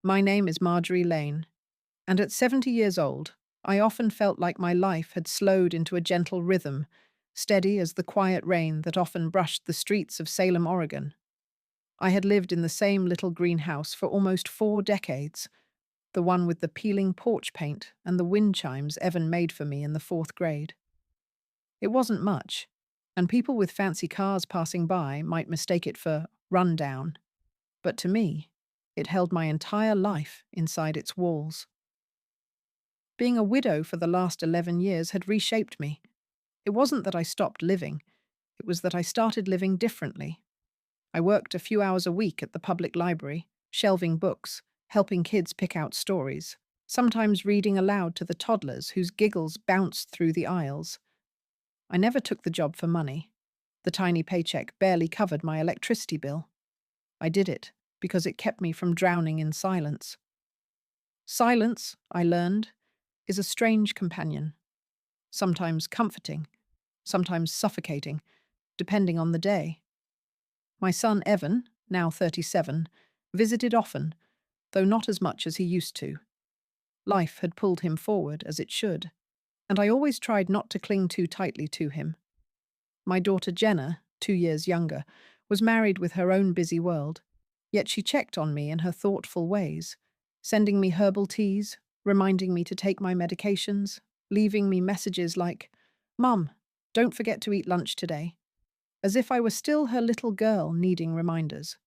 My name is Marjorie Lane, and at 70 years old, I often felt like my life had slowed into a gentle rhythm, steady as the quiet rain that often brushed the streets of Salem, Oregon. I had lived in the same little greenhouse for almost 4 decades, the one with the peeling porch paint and the wind chimes Evan made for me in the fourth grade. It wasn't much, and people with fancy cars passing by might mistake it for rundown, but to me, it held my entire life inside its walls. Being a widow for the last 11 years had reshaped me. It wasn't that I stopped living, it was that I started living differently. I worked a few hours a week at the public library, shelving books, helping kids pick out stories, sometimes reading aloud to the toddlers whose giggles bounced through the aisles. I never took the job for money. The tiny paycheck barely covered my electricity bill. I did it because it kept me from drowning in silence. Silence, I learned, is a strange companion, sometimes comforting, sometimes suffocating, depending on the day. My son Evan, now 37, visited often, though not as much as he used to. Life had pulled him forward as it should, and I always tried not to cling too tightly to him. My daughter Jenna, 2 years younger, was married with her own busy world, yet she checked on me in her thoughtful ways, sending me herbal teas, reminding me to take my medications, leaving me messages like, "Mum, don't forget to eat lunch today," as if I were still her little girl needing reminders.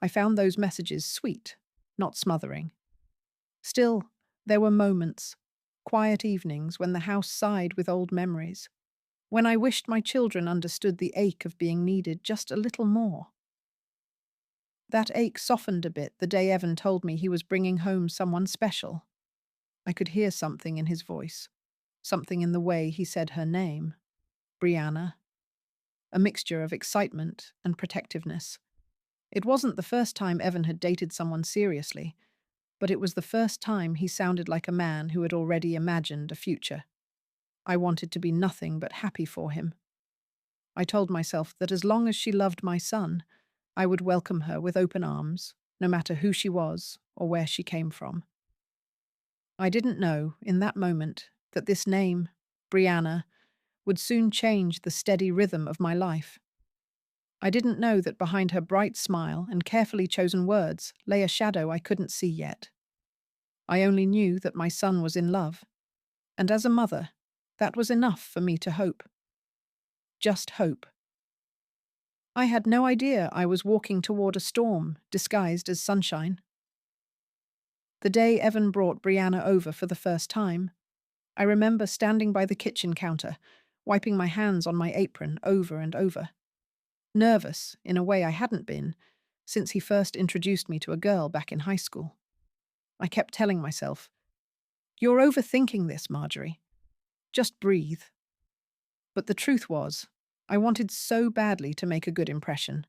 I found those messages sweet, not smothering. Still, there were moments, quiet evenings when the house sighed with old memories, when I wished my children understood the ache of being needed just a little more. That ache softened a bit the day Evan told me he was bringing home someone special. I could hear something in his voice, something in the way he said her name, Brianna, a mixture of excitement and protectiveness. It wasn't the first time Evan had dated someone seriously, but it was the first time he sounded like a man who had already imagined a future. I wanted to be nothing but happy for him. I told myself that as long as she loved my son, I would welcome her with open arms, no matter who she was or where she came from. I didn't know, in that moment, that this name, Brianna, would soon change the steady rhythm of my life. I didn't know that behind her bright smile and carefully chosen words lay a shadow I couldn't see yet. I only knew that my son was in love, and as a mother, that was enough for me to hope. Just hope. I had no idea I was walking toward a storm disguised as sunshine. The day Evan brought Brianna over for the first time, I remember standing by the kitchen counter, wiping my hands on my apron over and over, nervous in a way I hadn't been since he first introduced me to a girl back in high school. I kept telling myself, "You're overthinking this, Marjorie. Just breathe." But the truth was, I wanted so badly to make a good impression.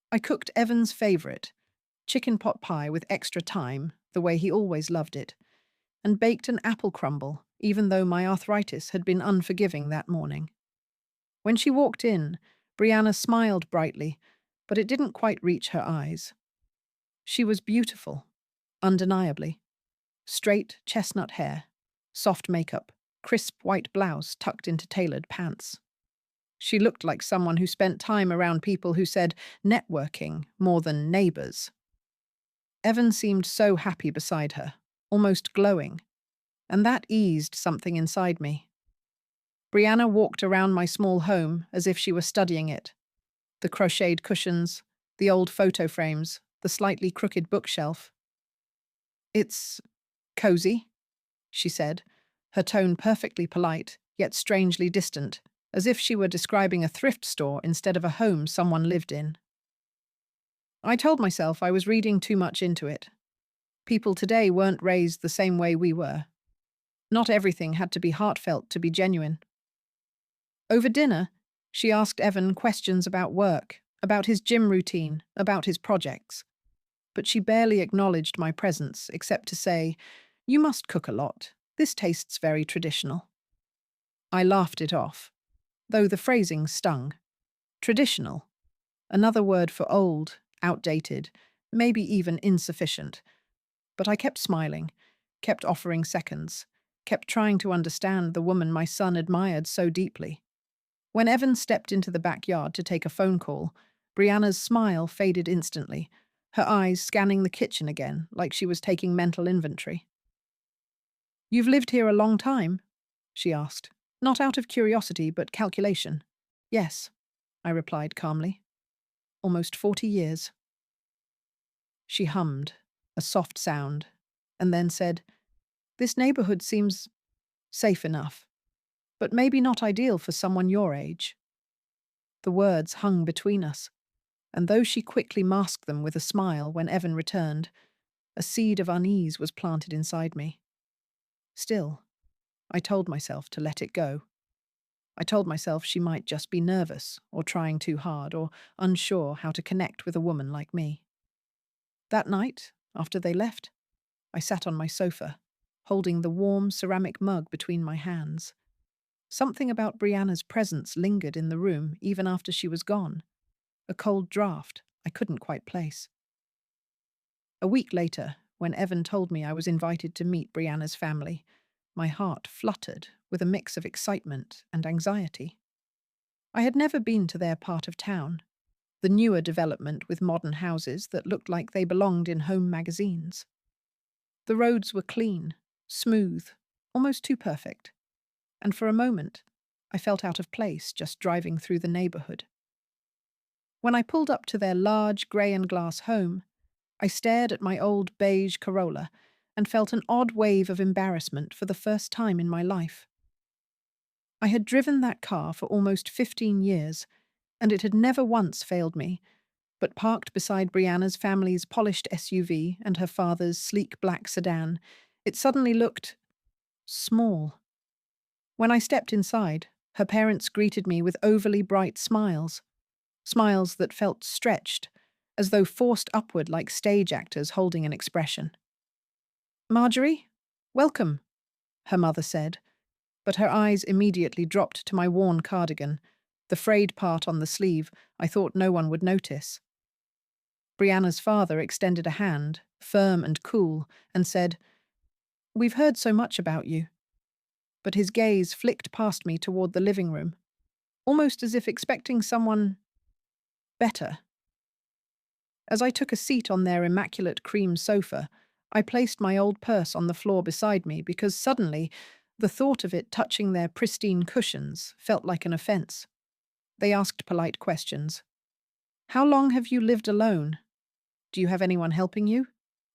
I cooked Evan's favourite, chicken pot pie with extra thyme, the way he always loved it, and baked an apple crumble, even though my arthritis had been unforgiving that morning. When she walked in, Brianna smiled brightly, but it didn't quite reach her eyes. She was beautiful, undeniably. Straight chestnut hair, soft makeup, crisp white blouse tucked into tailored pants. She looked like someone who spent time around people who said networking more than neighbours. Evan seemed so happy beside her, almost glowing, and that eased something inside me. Brianna walked around my small home as if she were studying it. The crocheted cushions, the old photo frames, the slightly crooked bookshelf. "It's cozy," she said, her tone perfectly polite, yet strangely distant, as if she were describing a thrift store instead of a home someone lived in. I told myself I was reading too much into it. People today weren't raised the same way we were. Not everything had to be heartfelt to be genuine. Over dinner, she asked Evan questions about work, about his gym routine, about his projects. But she barely acknowledged my presence except to say, "You must cook a lot. This tastes very traditional." I laughed it off, though the phrasing stung. Traditional. Another word for old, outdated, maybe even insufficient. But I kept smiling, kept offering seconds, kept trying to understand the woman my son admired so deeply. When Evan stepped into the backyard to take a phone call, Brianna's smile faded instantly, her eyes scanning the kitchen again like she was taking mental inventory. "You've lived here a long time?" she asked, not out of curiosity but calculation. "Yes," I replied calmly. "Almost 40 years." She hummed, a soft sound, and then said, "This neighborhood seems safe enough, but maybe not ideal for someone your age." The words hung between us, and though she quickly masked them with a smile when Evan returned, a seed of unease was planted inside me. Still, I told myself to let it go. I told myself she might just be nervous, or trying too hard, or unsure how to connect with a woman like me. That night, after they left, I sat on my sofa, holding the warm ceramic mug between my hands. Something about Brianna's presence lingered in the room even after she was gone, a cold draft I couldn't quite place. A week later, when Evan told me I was invited to meet Brianna's family, my heart fluttered with a mix of excitement and anxiety. I had never been to their part of town, the newer development with modern houses that looked like they belonged in home magazines. The roads were clean, smooth, almost too perfect, and for a moment, I felt out of place just driving through the neighborhood. When I pulled up to their large grey and glass home, I stared at my old beige Corolla and felt an odd wave of embarrassment for the first time in my life. I had driven that car for almost 15 years, and it had never once failed me, but parked beside Brianna's family's polished SUV and her father's sleek black sedan, it suddenly looked small. When I stepped inside, her parents greeted me with overly bright smiles, smiles that felt stretched, as though forced upward like stage actors holding an expression. "Marjorie, welcome," her mother said, but her eyes immediately dropped to my worn cardigan, the frayed part on the sleeve I thought no one would notice. Brianna's father extended a hand, firm and cool, and said, "We've heard so much about you." But his gaze flicked past me toward the living room, almost as if expecting someone better. As I took a seat on their immaculate cream sofa, I placed my old purse on the floor beside me because suddenly the thought of it touching their pristine cushions felt like an offense. They asked polite questions. "How long have you lived alone? Do you have anyone helping you?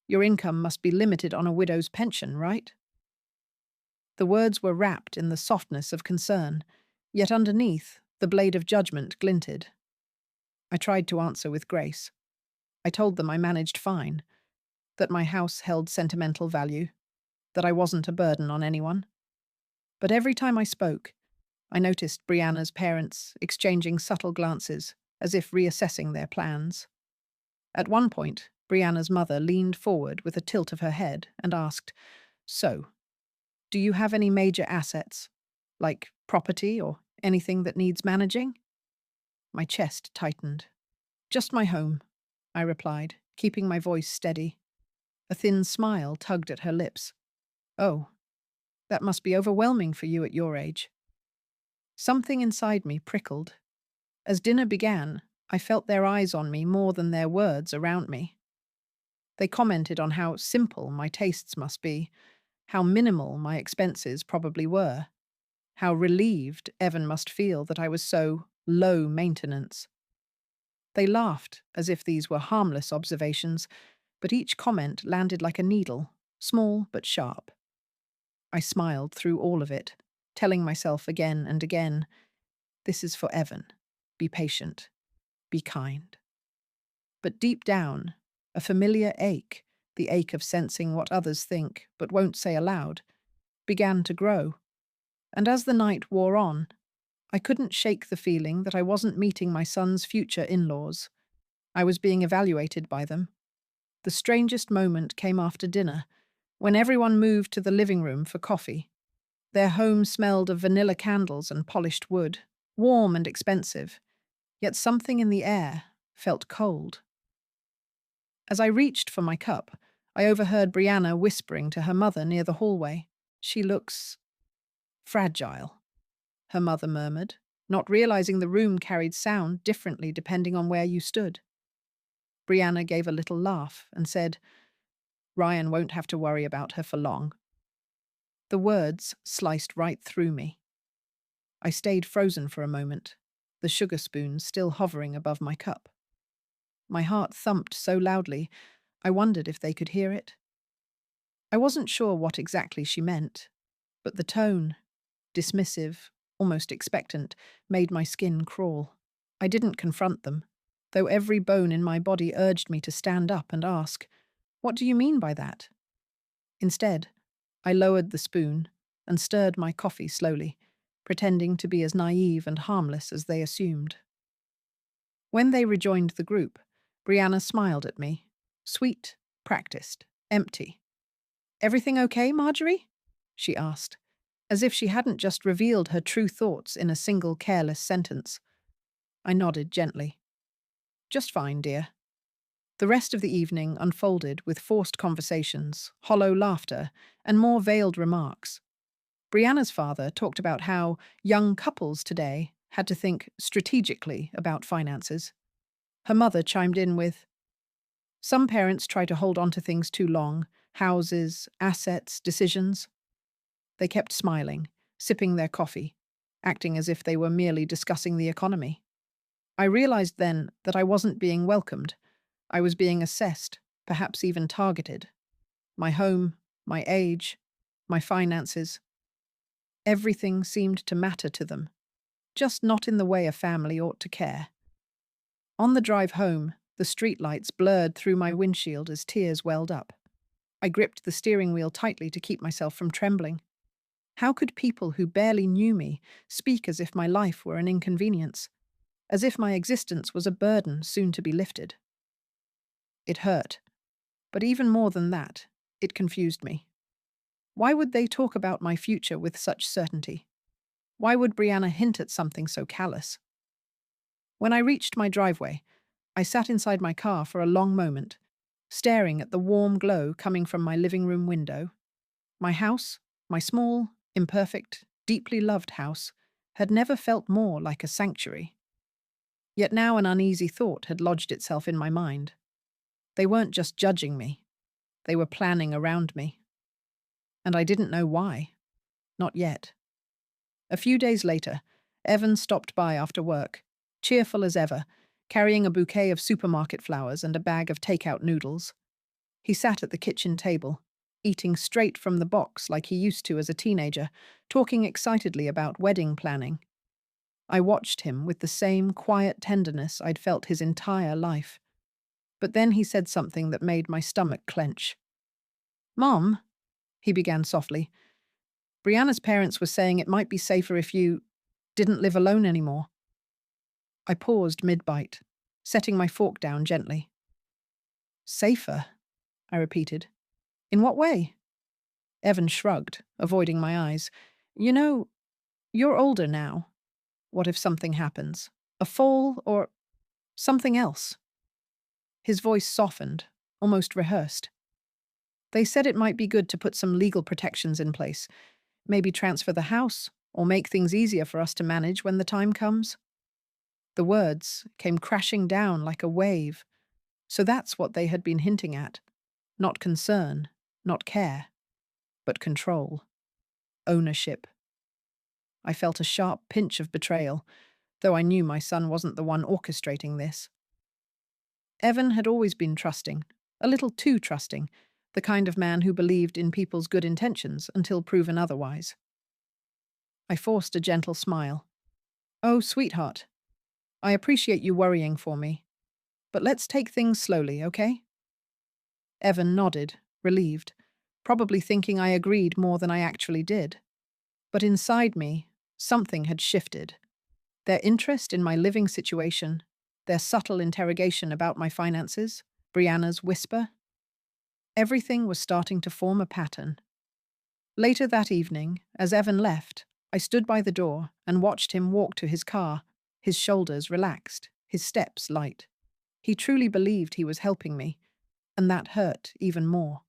Your income must be limited on a widow's pension, right?" The words were wrapped in the softness of concern, yet underneath, the blade of judgment glinted. I tried to answer with grace. I told them I managed fine, that my house held sentimental value, that I wasn't a burden on anyone. But every time I spoke, I noticed Brianna's parents exchanging subtle glances, as if reassessing their plans. At one point, Brianna's mother leaned forward with a tilt of her head and asked, "So, do you have any major assets, like property or anything that needs managing?" My chest tightened. "Just my home," I replied, keeping my voice steady. A thin smile tugged at her lips. "Oh, that must be overwhelming for you at your age." Something inside me prickled. As dinner began, I felt their eyes on me more than their words around me. They commented on how simple my tastes must be, how minimal my expenses probably were, how relieved Evan must feel that I was so low maintenance. They laughed as if these were harmless observations, but each comment landed like a needle, small but sharp. I smiled through all of it, telling myself again and again, "This is for Evan. Be patient. Be kind." But deep down, a familiar ache, the ache of sensing what others think but won't say aloud, began to grow. And as the night wore on, I couldn't shake the feeling that I wasn't meeting my son's future in-laws. I was being evaluated by them. The strangest moment came after dinner, when everyone moved to the living room for coffee. Their home smelled of vanilla candles and polished wood, warm and expensive, yet something in the air felt cold. As I reached for my cup, I overheard Brianna whispering to her mother near the hallway. "She looks fragile," her mother murmured, not realizing the room carried sound differently depending on where you stood. Brianna gave a little laugh and said, "Ryan won't have to worry about her for long." The words sliced right through me. I stayed frozen for a moment, the sugar spoon still hovering above my cup. My heart thumped so loudly, I wondered if they could hear it. I wasn't sure what exactly she meant, but the tone, dismissive, almost expectant, made my skin crawl. I didn't confront them, though every bone in my body urged me to stand up and ask, "What do you mean by that?" Instead, I lowered the spoon and stirred my coffee slowly, pretending to be as naive and harmless as they assumed. When they rejoined the group, Brianna smiled at me. Sweet, practiced, empty. "Everything okay, Marjorie?" she asked, as if she hadn't just revealed her true thoughts in a single careless sentence. I nodded gently. "Just fine, dear." The rest of the evening unfolded with forced conversations, hollow laughter, and more veiled remarks. Brianna's father talked about how young couples today had to think strategically about finances. Her mother chimed in with, "Some parents try to hold on to things too long, houses, assets, decisions." They kept smiling, sipping their coffee, acting as if they were merely discussing the economy. I realized then that I wasn't being welcomed. I was being assessed, perhaps even targeted. My home, my age, my finances. Everything seemed to matter to them, just not in the way a family ought to care. On the drive home, the streetlights blurred through my windshield as tears welled up. I gripped the steering wheel tightly to keep myself from trembling. How could people who barely knew me speak as if my life were an inconvenience, as if my existence was a burden soon to be lifted? It hurt, but even more than that, it confused me. Why would they talk about my future with such certainty? Why would Brianna hint at something so callous? When I reached my driveway, I sat inside my car for a long moment, staring at the warm glow coming from my living room window. My house, my small, imperfect, deeply loved house, had never felt more like a sanctuary. Yet now an uneasy thought had lodged itself in my mind. They weren't just judging me, they were planning around me. And I didn't know why. Not yet. A few days later, Evan stopped by after work, cheerful as ever, carrying a bouquet of supermarket flowers and a bag of takeout noodles. He sat at the kitchen table, eating straight from the box like he used to as a teenager, talking excitedly about wedding planning. I watched him with the same quiet tenderness I'd felt his entire life. But then he said something that made my stomach clench. "Mom," he began softly, "Brianna's parents were saying it might be safer if you didn't live alone anymore." I paused mid-bite, setting my fork down gently. "Safer?" I repeated. "In what way?" Evan shrugged, avoiding my eyes. "You know, you're older now. What if something happens? A fall or something else?" His voice softened, almost rehearsed. "They said it might be good to put some legal protections in place, maybe transfer the house, or make things easier for us to manage when the time comes." The words came crashing down like a wave. So that's what they had been hinting at. Not concern, not care, but control. Ownership. I felt a sharp pinch of betrayal, though I knew my son wasn't the one orchestrating this. Evan had always been trusting, a little too trusting, the kind of man who believed in people's good intentions until proven otherwise. I forced a gentle smile. "Oh, sweetheart, I appreciate you worrying for me, but let's take things slowly, okay?" Evan nodded, relieved, probably thinking I agreed more than I actually did. But inside me, something had shifted. Their interest in my living situation, their subtle interrogation about my finances, Brianna's whisper. Everything was starting to form a pattern. Later that evening, as Evan left, I stood by the door and watched him walk to his car, his shoulders relaxed, his steps light. He truly believed he was helping me, and that hurt even more.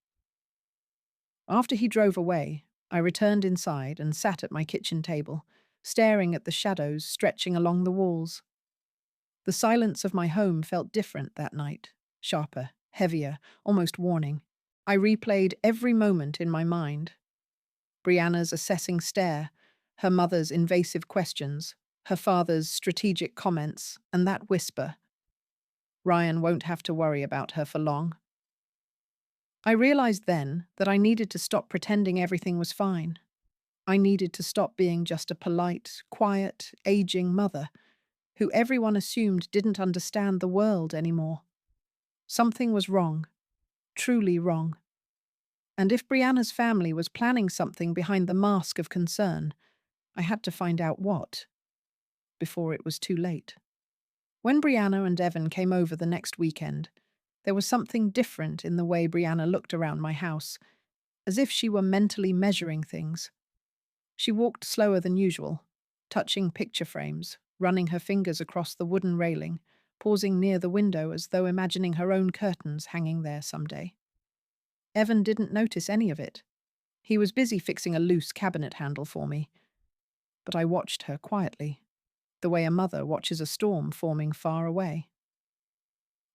After he drove away, I returned inside and sat at my kitchen table, staring at the shadows stretching along the walls. The silence of my home felt different that night, sharper, heavier, almost warning. I replayed every moment in my mind. Brianna's assessing stare, her mother's invasive questions, her father's strategic comments, and that whisper, "Ryan won't have to worry about her for long." I realized then that I needed to stop pretending everything was fine. I needed to stop being just a polite, quiet, aging mother who everyone assumed didn't understand the world anymore. Something was wrong, truly wrong. And if Brianna's family was planning something behind the mask of concern, I had to find out what, before it was too late. When Brianna and Evan came over the next weekend, there was something different in the way Brianna looked around my house, as if she were mentally measuring things. She walked slower than usual, touching picture frames, running her fingers across the wooden railing, pausing near the window as though imagining her own curtains hanging there someday. Evan didn't notice any of it. He was busy fixing a loose cabinet handle for me. But I watched her quietly, the way a mother watches a storm forming far away.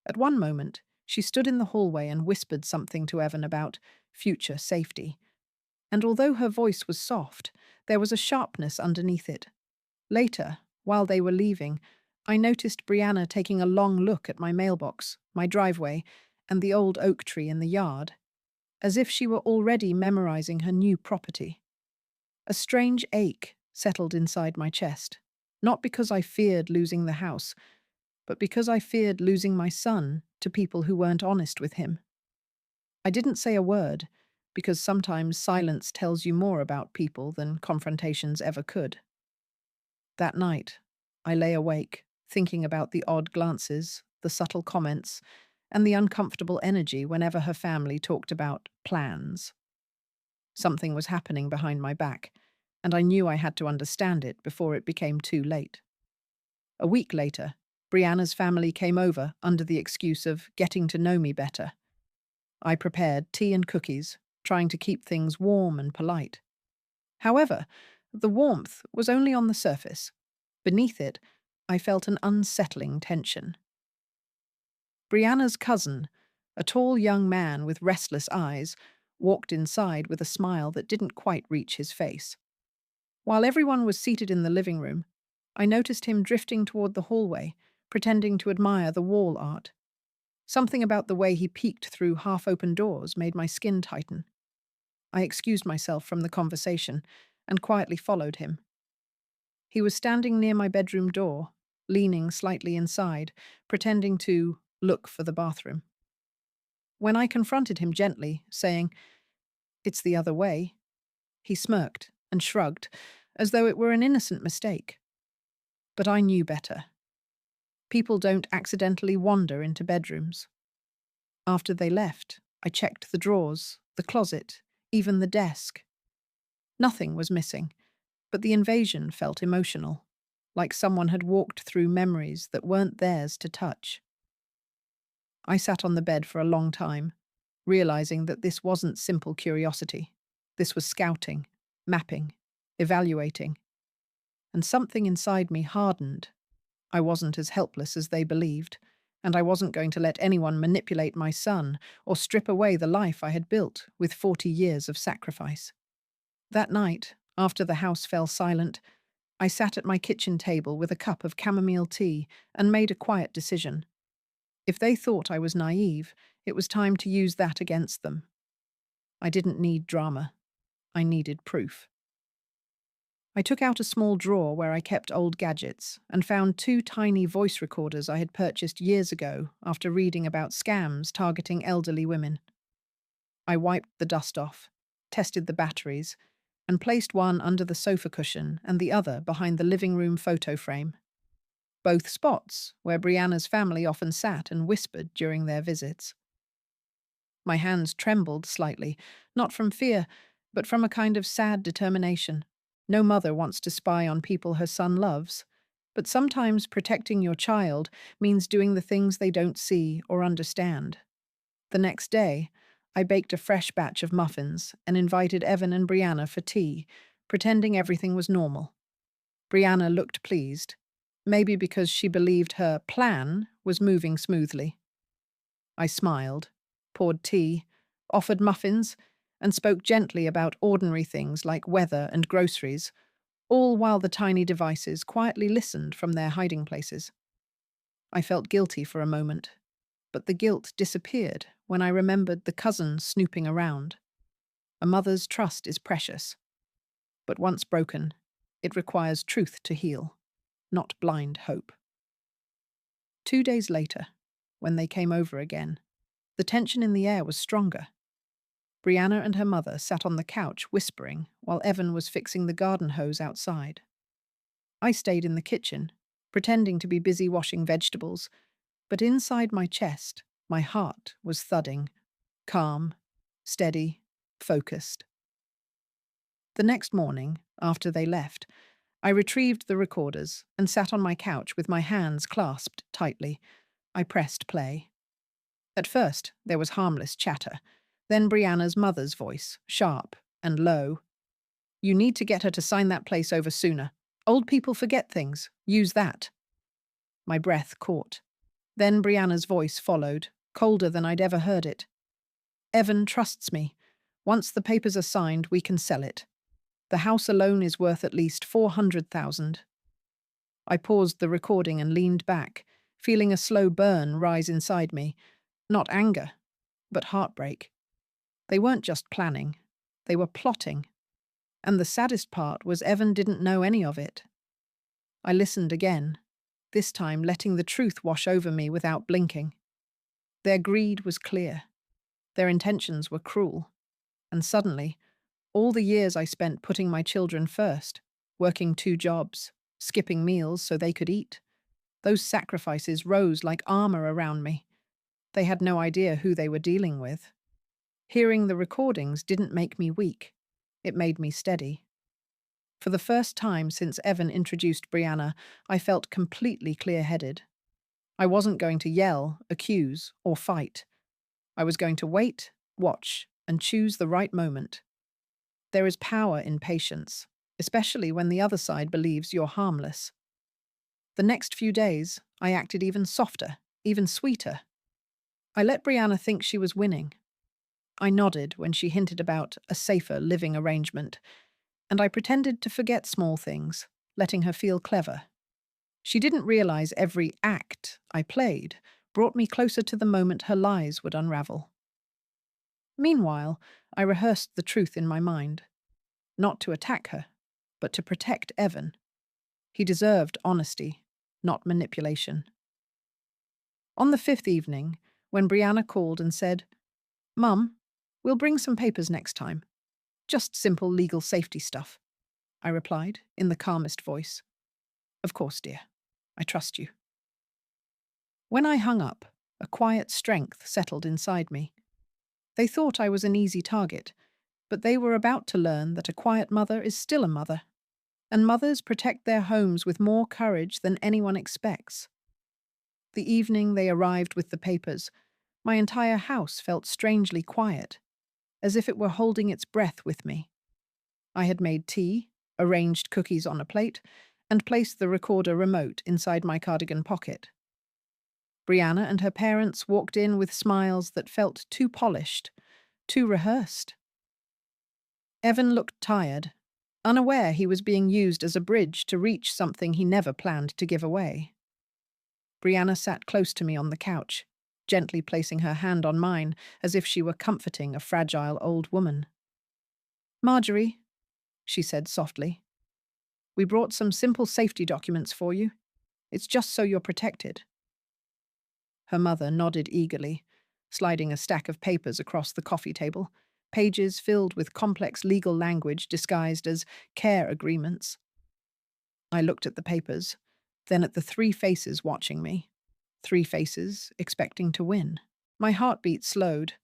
At one moment, she stood in the hallway and whispered something to Evan about future safety. And although her voice was soft, there was a sharpness underneath it. Later, while they were leaving, I noticed Brianna taking a long look at my mailbox, my driveway, and the old oak tree in the yard, as if she were already memorizing her new property. A strange ache settled inside my chest, not because I feared losing the house, but because I feared losing my son to people who weren't honest with him. I didn't say a word, because sometimes silence tells you more about people than confrontations ever could. That night, I lay awake, thinking about the odd glances, the subtle comments, and the uncomfortable energy whenever her family talked about plans. Something was happening behind my back, and I knew I had to understand it before it became too late. A week later, Brianna's family came over under the excuse of getting to know me better. I prepared tea and cookies, trying to keep things warm and polite. However, the warmth was only on the surface. Beneath it, I felt an unsettling tension. Brianna's cousin, a tall young man with restless eyes, walked inside with a smile that didn't quite reach his face. While everyone was seated in the living room, I noticed him drifting toward the hallway, pretending to admire the wall art. Something about the way he peeked through half-open doors made my skin tighten. I excused myself from the conversation and quietly followed him. He was standing near my bedroom door, leaning slightly inside, pretending to look for the bathroom. When I confronted him gently, saying, "It's the other way," he smirked and shrugged, as though it were an innocent mistake. But I knew better. People don't accidentally wander into bedrooms. After they left, I checked the drawers, the closet, even the desk. Nothing was missing, but the invasion felt emotional, like someone had walked through memories that weren't theirs to touch. I sat on the bed for a long time, realizing that this wasn't simple curiosity. This was scouting, mapping, evaluating. And something inside me hardened. I wasn't as helpless as they believed, and I wasn't going to let anyone manipulate my son or strip away the life I had built with 40 years of sacrifice. That night, after the house fell silent, I sat at my kitchen table with a cup of chamomile tea and made a quiet decision. If they thought I was naive, it was time to use that against them. I didn't need drama. I needed proof. I took out a small drawer where I kept old gadgets and found two tiny voice recorders I had purchased years ago after reading about scams targeting elderly women. I wiped the dust off, tested the batteries, and placed one under the sofa cushion and the other behind the living room photo frame. Both spots where Brianna's family often sat and whispered during their visits. My hands trembled slightly, not from fear, but from a kind of sad determination. No mother wants to spy on people her son loves, but sometimes protecting your child means doing the things they don't see or understand. The next day, I baked a fresh batch of muffins and invited Evan and Brianna for tea, pretending everything was normal. Brianna looked pleased, maybe because she believed her plan was moving smoothly. I smiled, poured tea, offered muffins, and spoke gently about ordinary things like weather and groceries, all while the tiny devices quietly listened from their hiding places. I felt guilty for a moment, but the guilt disappeared when I remembered the cousin snooping around. A mother's trust is precious, but once broken, it requires truth to heal, not blind hope. 2 days later, when they came over again, the tension in the air was stronger. Brianna and her mother sat on the couch whispering while Evan was fixing the garden hose outside. I stayed in the kitchen, pretending to be busy washing vegetables, but inside my chest, my heart was thudding, calm, steady, focused. The next morning, after they left, I retrieved the recorders and sat on my couch with my hands clasped tightly. I pressed play. At first, there was harmless chatter. Then Brianna's mother's voice, sharp and low. "You need to get her to sign that place over sooner. Old people forget things. Use that." My breath caught. Then Brianna's voice followed, colder than I'd ever heard it. "Evan trusts me. Once the papers are signed, we can sell it. The house alone is worth at least 400,000. I paused the recording and leaned back, feeling a slow burn rise inside me. Not anger, but heartbreak. They weren't just planning, they were plotting. And the saddest part was Evan didn't know any of it. I listened again, this time letting the truth wash over me without blinking. Their greed was clear. Their intentions were cruel. And suddenly, all the years I spent putting my children first, working 2 jobs, skipping meals so they could eat, those sacrifices rose like armor around me. They had no idea who they were dealing with. Hearing the recordings didn't make me weak. It made me steady. For the first time since Evan introduced Brianna, I felt completely clear-headed. I wasn't going to yell, accuse, or fight. I was going to wait, watch, and choose the right moment. There is power in patience, especially when the other side believes you're harmless. The next few days, I acted even softer, even sweeter. I let Brianna think she was winning. I nodded when she hinted about a safer living arrangement, and I pretended to forget small things, letting her feel clever. She didn't realize every act I played brought me closer to the moment her lies would unravel. Meanwhile, I rehearsed the truth in my mind, not to attack her, but to protect Evan. He deserved honesty, not manipulation. On the 5th evening, when Brianna called and said, "Mum, we'll bring some papers next time. Just simple legal safety stuff," I replied in the calmest voice. "Of course, dear. I trust you." When I hung up, a quiet strength settled inside me. They thought I was an easy target, but they were about to learn that a quiet mother is still a mother, and mothers protect their homes with more courage than anyone expects. The evening they arrived with the papers, my entire house felt strangely quiet, as if it were holding its breath with me. I had made tea, arranged cookies on a plate, and placed the recorder remote inside my cardigan pocket. Brianna and her parents walked in with smiles that felt too polished, too rehearsed. Evan looked tired, unaware he was being used as a bridge to reach something he never planned to give away. Brianna sat close to me on the couch, gently placing her hand on mine as if she were comforting a fragile old woman. "Marjorie," she said softly, "we brought some simple safety documents for you. It's just so you're protected." Her mother nodded eagerly, sliding a stack of papers across the coffee table, pages filled with complex legal language disguised as care agreements. I looked at the papers, then at the 3 faces watching me. 3 faces expecting to win. My heartbeat slowed.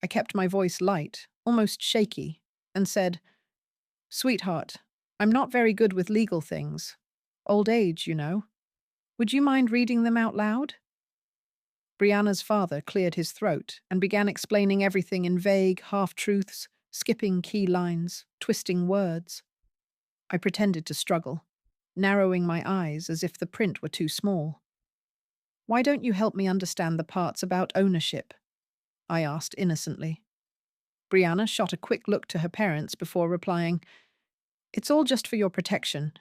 I kept my voice light, almost shaky, and said, "Sweetheart, I'm not very good with legal things. Old age, you know. Would you mind reading them out loud?" Brianna's father cleared his throat and began explaining everything in vague half-truths, skipping key lines, twisting words. I pretended to struggle, narrowing my eyes as if the print were too small. "Why don't you help me understand the parts about ownership?" I asked innocently. Brianna shot a quick look to her parents before replying, "It's all just for your protection.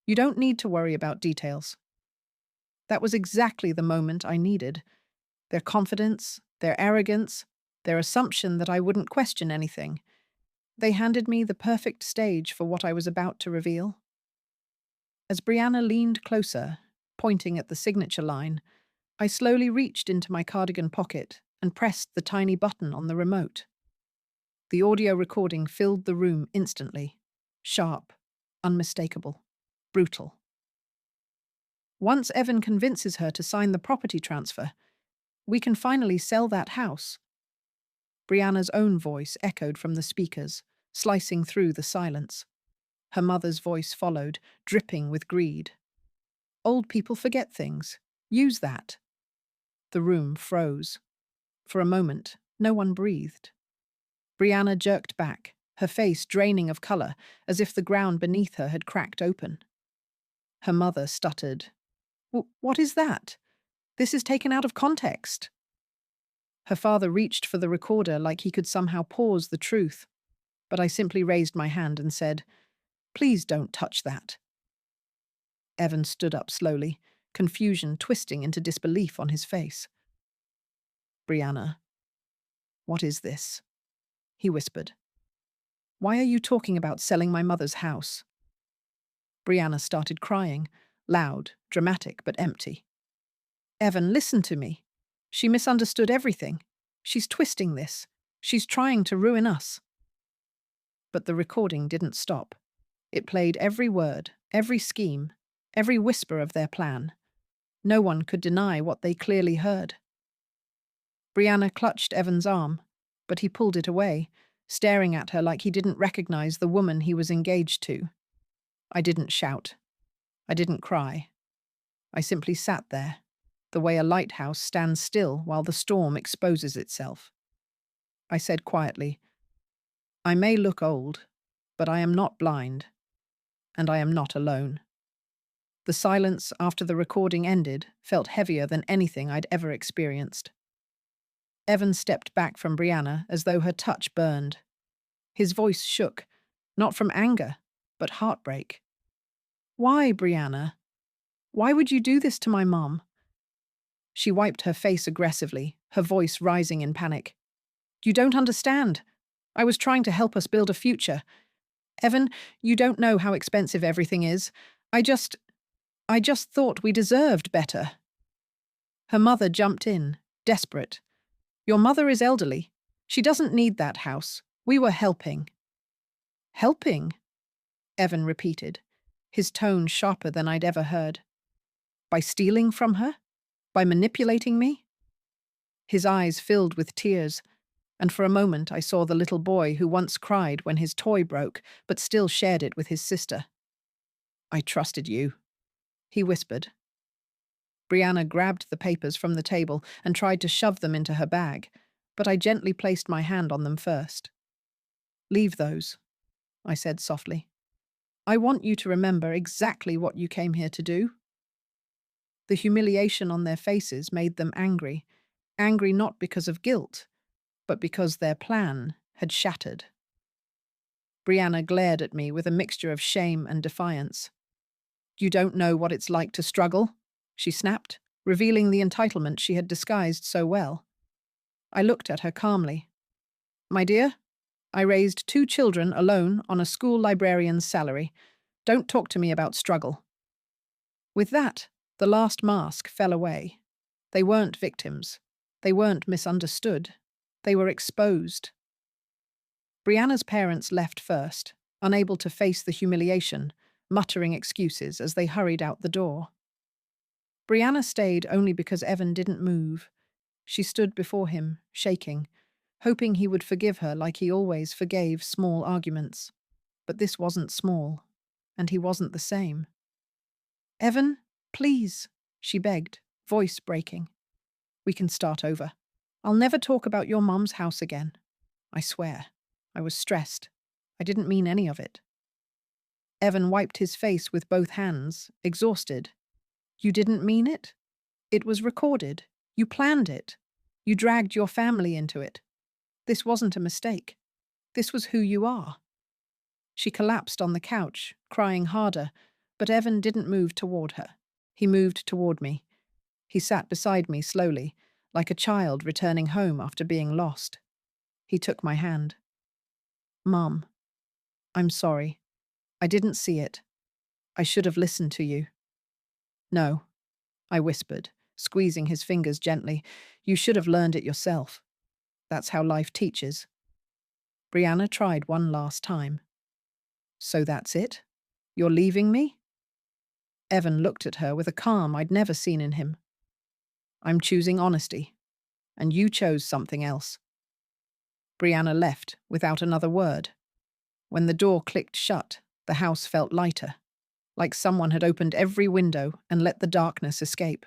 You don't need to worry about details." That was exactly the moment I needed. Their confidence, their arrogance, their assumption that I wouldn't question anything. They handed me the perfect stage for what I was about to reveal. As Brianna leaned closer, pointing at the signature line, I slowly reached into my cardigan pocket and pressed the tiny button on the remote. The audio recording filled the room instantly. Sharp, unmistakable, brutal. "Once Evan convinces her to sign the property transfer, we can finally sell that house." Brianna's own voice echoed from the speakers, slicing through the silence. Her mother's voice followed, dripping with greed. "Old people forget things. Use that." The room froze. For a moment, no one breathed. Brianna jerked back, her face draining of colour, as if the ground beneath her had cracked open. Her mother stuttered. What is that? This is taken out of context." Her father reached for the recorder like he could somehow pause the truth, but I simply raised my hand and said, "Please don't touch that." Evan stood up slowly, confusion twisting into disbelief on his face. "Brianna, what is this?" he whispered. "Why are you talking about selling my mother's house?" Brianna started crying, loud, dramatic, but empty. "Evan, listen to me. She misunderstood everything. She's twisting this. She's trying to ruin us." But the recording didn't stop. It played every word, every scheme, every whisper of their plan. No one could deny what they clearly heard. Brianna clutched Evan's arm, but he pulled it away, staring at her like he didn't recognize the woman he was engaged to. I didn't shout. I didn't cry. I simply sat there, the way a lighthouse stands still while the storm exposes itself. I said quietly, "I may look old, but I am not blind, and I am not alone." The silence after the recording ended felt heavier than anything I'd ever experienced. Evan stepped back from Brianna as though her touch burned. His voice shook, not from anger, but heartbreak. "Why, Brianna? Why would you do this to my mom?" She wiped her face aggressively, her voice rising in panic. "You don't understand. I was trying to help us build a future. Evan, you don't know how expensive everything is. I just thought we deserved better." Her mother jumped in, desperate. "Your mother is elderly. She doesn't need that house. We were helping." "Helping?" Evan repeated, his tone sharper than I'd ever heard. "By stealing from her? By manipulating me?" His eyes filled with tears, and for a moment I saw the little boy who once cried when his toy broke, but still shared it with his sister. "I trusted you," he whispered. Brianna grabbed the papers from the table and tried to shove them into her bag, but I gently placed my hand on them first. "Leave those," I said softly. "I want you to remember exactly what you came here to do." The humiliation on their faces made them angry, angry not because of guilt, but because their plan had shattered. Brianna glared at me with a mixture of shame and defiance. "You don't know what it's like to struggle," she snapped, revealing the entitlement she had disguised so well. I looked at her calmly. "My dear, I raised 2 children alone on a school librarian's salary. Don't talk to me about struggle." With that, the last mask fell away. They weren't victims. They weren't misunderstood. They were exposed. Brianna's parents left first, unable to face the humiliation, muttering excuses as they hurried out the door. Brianna stayed only because Evan didn't move. She stood before him, shaking, hoping he would forgive her like he always forgave small arguments. But this wasn't small, and he wasn't the same. "Evan, please," she begged, voice breaking. We can start over. I'll never talk about your mum's house again. I swear. I was stressed. I didn't mean any of it. Evan wiped his face with both hands, exhausted. You didn't mean it? It was recorded. You planned it. You dragged your family into it. This wasn't a mistake. This was who you are. She collapsed on the couch, crying harder, but Evan didn't move toward her. He moved toward me. He sat beside me slowly, like a child returning home after being lost. He took my hand. Mum, I'm sorry. I didn't see it. I should have listened to you. No, I whispered, squeezing his fingers gently. You should have learned it yourself. That's how life teaches. Brianna tried one last time. So that's it? You're leaving me? Evan looked at her with a calm I'd never seen in him. I'm choosing honesty, and you chose something else. Brianna left without another word. When the door clicked shut, the house felt lighter, like someone had opened every window and let the darkness escape.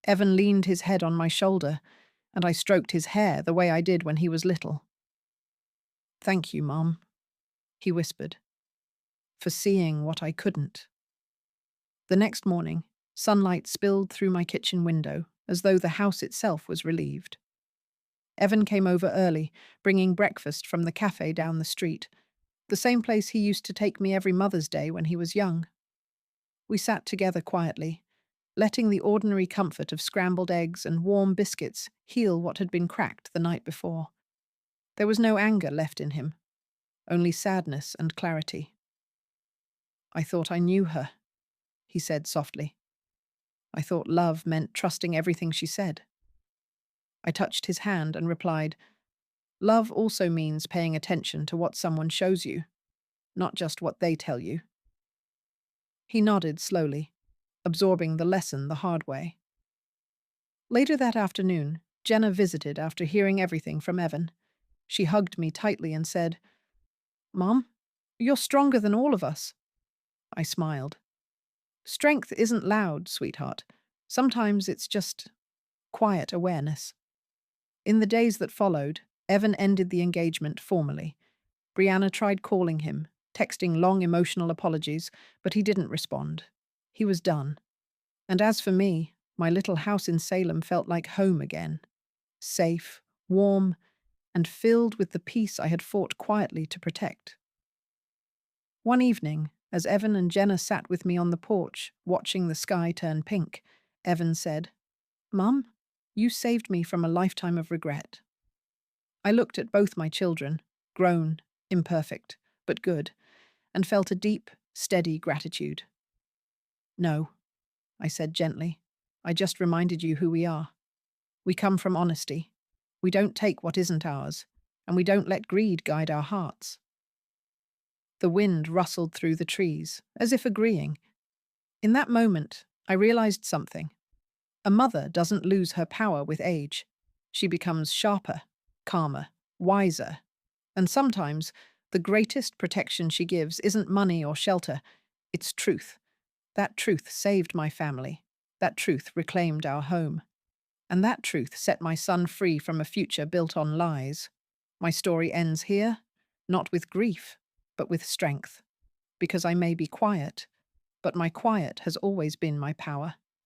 Evan leaned his head on my shoulder, and I stroked his hair the way I did when he was little. Thank you, Mom, he whispered, for seeing what I couldn't. The next morning, sunlight spilled through my kitchen window, as though the house itself was relieved. Evan came over early, bringing breakfast from the cafe down the street, the same place he used to take me every Mother's Day when he was young. We sat together quietly, letting the ordinary comfort of scrambled eggs and warm biscuits heal what had been cracked the night before. There was no anger left in him, only sadness and clarity. I thought I knew her, he said softly. I thought love meant trusting everything she said. I touched his hand and replied, love also means paying attention to what someone shows you, not just what they tell you. He nodded slowly, absorbing the lesson the hard way. Later that afternoon, Jenna visited after hearing everything from Evan. She hugged me tightly and said, Mom, you're stronger than all of us. I smiled. Strength isn't loud, sweetheart. Sometimes it's just quiet awareness. In the days that followed, Evan ended the engagement formally. Brianna tried calling him, texting long emotional apologies, but he didn't respond. He was done. And as for me, my little house in Salem felt like home again. Safe, warm, and filled with the peace I had fought quietly to protect. One evening, as Evan and Jenna sat with me on the porch, watching the sky turn pink, Evan said, Mum, you saved me from a lifetime of regret. I looked at both my children, grown, imperfect, but good, and felt a deep, steady gratitude. No, I said gently. I just reminded you who we are. We come from honesty. We don't take what isn't ours, and we don't let greed guide our hearts. The wind rustled through the trees, as if agreeing. In that moment, I realized something. A mother doesn't lose her power with age. She becomes sharper, calmer, wiser. And sometimes, the greatest protection she gives isn't money or shelter, it's truth. That truth saved my family. That truth reclaimed our home. And that truth set my son free from a future built on lies. My story ends here, not with grief, but with strength. Because I may be quiet, but my quiet has always been my power.